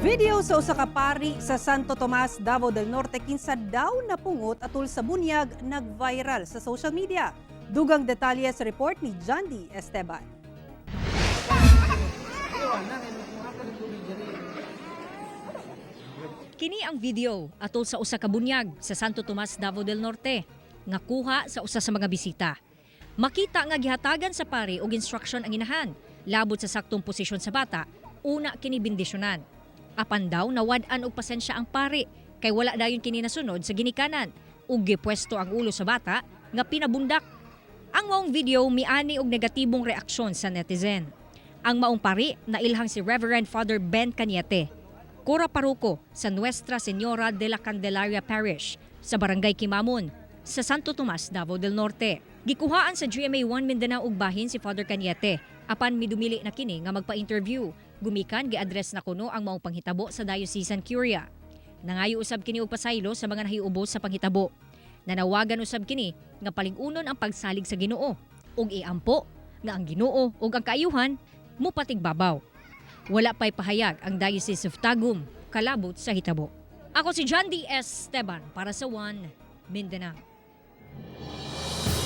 Video sa usa ka pari sa Santo Tomas, Davao del Norte kinsa daw napungot atol sa bunyag nag-viral sa social media. Dugang detalye sa report ni John D. Esteban. Kini ang video atol sa usa ka bunyag sa Santo Tomas, Davao del Norte nga kuha sa usa sa mga bisita. Makita nga gihatagan sa pari og instruction ang inahan labot sa saktong posisyon sa bata, una kini bendisyonan. Apan daw nawad-an og pasensya ang pari kay wala dayon kini nasunod sa ginikanan ug gipwesto ang ulo sa bata nga pinabundak. Ang maong video miani og negatibong reaksyon sa netizen. Ang maong pari nailhang si Reverend Father Ben Cañete, Cura Parroco sa Nuestra Señora de la Candelaria Parish sa Barangay Kimamon sa Santo Tomas, Davao del Norte. Gikuhaan sa GMA1 Mindanao ug bahin si Father Cañete apan midumili na kini nga magpa-interview. Gumikan gi-address na kuno ang maong panghitabo sa Diocesan Curia. Nangayo usab kini og pasaylo sa mga nahiubos sa panghitabo. Nanawagan usab kini nga palig-unon ang pagsalig sa Ginoo ug iampo nga ang Ginoo ug ang kaayuhan mopatigbabaw. Wala pay pahayag ang Diocese of Tagum kalabot sa hitabo. Ako si John D. Esteban para sa One Mindanao.